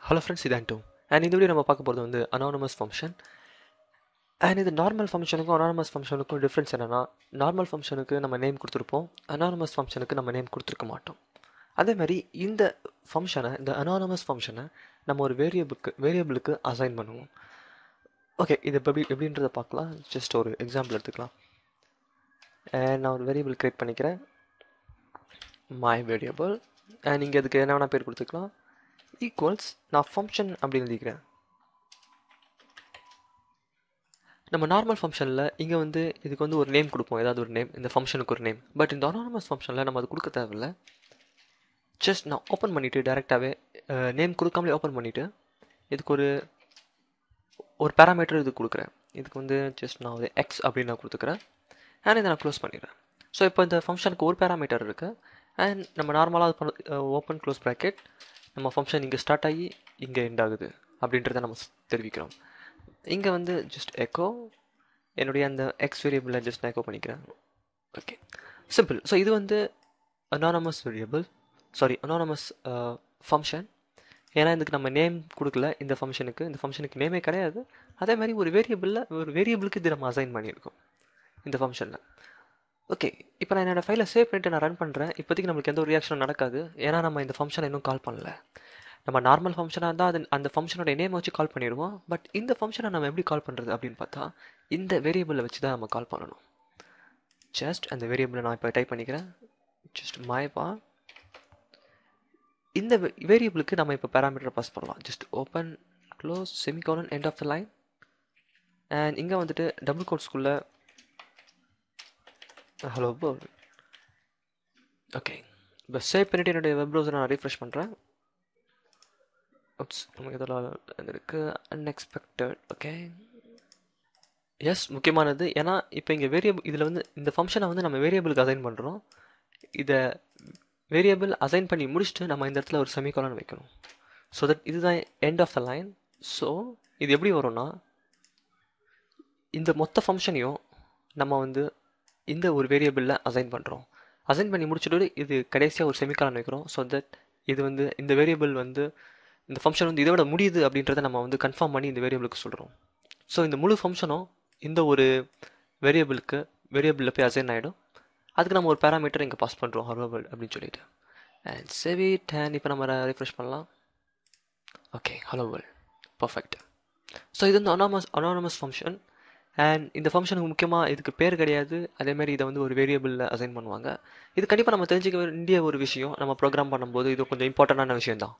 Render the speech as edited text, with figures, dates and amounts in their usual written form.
Hello friends, இது ஆண்டோ. And இந்த video நம்ம பார்க்க போகிறது வந்து அனானமஸ் ஃபங்க்ஷன். அண்ட் இது நார்மல் ஃபங்க்ஷனுக்கும் அனானமஸ் ஃபங்க்ஷனுக்கும் டிஃப்ரென்ஸ் என்னென்னா, நார்மல் ஃபங்க்ஷனுக்கு நம்ம நேம் கொடுத்துருப்போம், அனானமஸ் ஃபங்க்ஷனுக்கு நம்ம நேம் கொடுத்துருக்க மாட்டோம். அதே மாதிரி இந்த ஃபங்க்ஷனை, இந்த அனானமஸ் ஃபங்க்ஷனை நம்ம ஒரு வேரியபிளுக்கு அசைன் பண்ணுவோம். ஓகே, இது இப்போ எப்படின்றத பார்க்கலாம். ஜஸ்ட் ஒரு எக்ஸாம்பிள் எடுத்துக்கலாம். அண்ட் நான் ஒரு வேரியபிள் க்ரியேட் பண்ணிக்கிறேன், மை வேரியபிள். அண்ட் இங்கே அதுக்கு என்ன வேணால் பேர் கொடுத்துக்கலாம். ஈக்குவல்ஸ், நான் ஃபங்க்ஷன் அப்படின்னு எழுதிக்கிறேன். நம்ம நார்மல் ஃபங்க்ஷனில் இங்கே வந்து இதுக்கு வந்து ஒரு நேம் கொடுப்போம், ஏதாவது ஒரு நேம், இந்த ஃபங்க்ஷனுக்கு ஒரு நேம். பட் இந்த அனானமஸ் ஃபங்க்ஷனில் நம்ம அது கொடுக்க தேவையில்லை. ஜஸ்ட் நான் ஓப்பன் பண்ணிவிட்டு டேரெக்டாகவே நேம் கொடுக்காமலே ஓப்பன் பண்ணிவிட்டு இதுக்கு ஒரு பேராமீட்டர் இது கொடுக்குறேன். இதுக்கு வந்து ஜஸ்ட் நான் ஒரு எக்ஸ் அப்படின்னு நான் கொடுத்துக்கிறேன். அண்ட் இதை நான் க்ளோஸ் பண்ணிடுறேன். ஸோ இப்போ இந்த ஃபங்க்ஷனுக்கு ஒரு பேராமீட்டர் இருக்குது. அண்ட் நம்ம நார்மலாக ஓப்பன் க்ளோஸ் ப்ராக்கெட், நம்ம ஃபங்க்ஷன் இங்கே ஸ்டார்ட் ஆகி இங்கே எண்ட் ஆகுது அப்படின்றத நம்ம தெரிவிக்கிறோம். இங்கே வந்து ஜஸ்ட் எக்கோ, என்னுடைய அந்த எக்ஸ் வேரியபிளை ஜஸ்ட் நான் எக்கோ பண்ணிக்கிறேன். Okay, simple. ஸோ இது வந்து அனானமஸ் ஃபங்க்ஷன். ஏன்னா இதுக்கு நம்ம நேம் கொடுக்கல. இந்த ஃபங்க்ஷனுக்கு நேமே கிடையாது. அதே மாதிரி ஒரு வேரியபிளுக்கு இது நம்ம அசைன் பண்ணியிருக்கோம் இந்த ஃபங்க்ஷனில். ஓகே, இப்போ நான் என்னோடய ஃபைலை சேவ் பண்ணிவிட்டு நான் ரன் பண்ணுறேன். இப்போதைக்கு நம்மளுக்கு எந்த ஒரு ரியாக்ஷனும் நடக்காது, ஏன்னா நம்ம இந்த ஃபங்க்ஷனை இன்னும் கால் பண்ணல. நம்ம நார்மல் ஃபங்க்ஷனாக இருந்தால் அந்த ஃபங்க்ஷனோட நேம் வச்சு கால் பண்ணிடுவோம். பட் இந்த ஃபங்க்ஷனை நம்ம எப்படி கால் பண்ணுறது அப்படின்னு பார்த்தா, இந்த வேரியபிளை வச்சு தான் நம்ம கால் பண்ணணும். ஜஸ்ட் அந்த வேரியபிளை நான் இப்போ டைப் பண்ணிக்கிறேன். ஜஸ்ட் மைபா. இந்த வேரியபிளுக்கு நம்ம இப்போ பேராமீட்டரை பாஸ் பண்ணலாம். Just open close semicolon end of the line. And இங்கே வந்துட்டு டபுள் கோட்ஸ்குள்ளே ஹலோ வேர்ல்ட். ஓகே, இப்போ சேவ் பண்ணிவிட்டு என்னுடைய வெப் ப்ரௌசரை நான் ரீஃப்ரெஷ் பண்ணுறேன். நமக்கு இதெல்லாம் இருக்குது அன்எக்ஸ்பெக்டட். ஓகே, எஸ், முக்கியமானது. ஏன்னா இப்போ இங்கே இதில் வந்து இந்த ஃபங்க்ஷனை வந்து நம்ம வேரியபிளுக்கு அசைன் பண்ணுறோம். இதை வேரியபிள் அசைன் பண்ணி முடிச்சுட்டு நம்ம இந்த இடத்துல ஒரு செமிகோலன் வைக்கணும். ஸோ தட் இதுதான் end of the line. So இது எப்படி வரும்னா, இந்த மொத்த ஃபங்க்ஷனையும் நம்ம வந்து இந்த ஒரு வேரியபிளில் அசைன் பண்ணுறோம். அசைன் பண்ணி முடிச்சுட்டு இது கடைசியாக ஒரு செமிகோலன் வைக்கிறோம். ஸோ தட் இது வந்து இந்த வேரியபிள் வந்து இந்த ஃபங்க்ஷன் வந்து இதோட முடியுது அப்படின்றத நம்ம வந்து கன்ஃபார்ம் பண்ணி இந்த வேரியபிளுக்கு சொல்கிறோம். ஸோ இந்த முழு ஃபங்க்ஷனும் இந்த ஒரு வேரியபிளில் போய் அசைன் ஆகிடும். அதுக்கு நம்ம ஒரு பேராமீட்டர் இங்கே பாஸ் பண்ணுறோம், ஹலோ வேர்ல்ட் அப்படின்னு சொல்லிட்டு. And save it. அண்ட் இப்போ நம்ம ரிஃப்ரெஷ் பண்ணலாம். Okay, hello world, perfect. So இது வந்து அனானமஸ் ஃபங்க்ஷன். அண்ட் இந்த ஃபங்க்ஷனுக்கு முக்கியமாக இதுக்கு பேர் கிடையாது. அதேமாதிரி இதை வந்து ஒரு வேரியபிளில் அசைன் பண்ணுவாங்க. இது கண்டிப்பாக நம்ம தெரிஞ்சுக்க வேண்டிய ஒரு விஷயம். நம்ம ப்ரோக்ராம் பண்ணும்போது இது கொஞ்சம் இம்பார்ட்டண்டான விஷயம் தான்.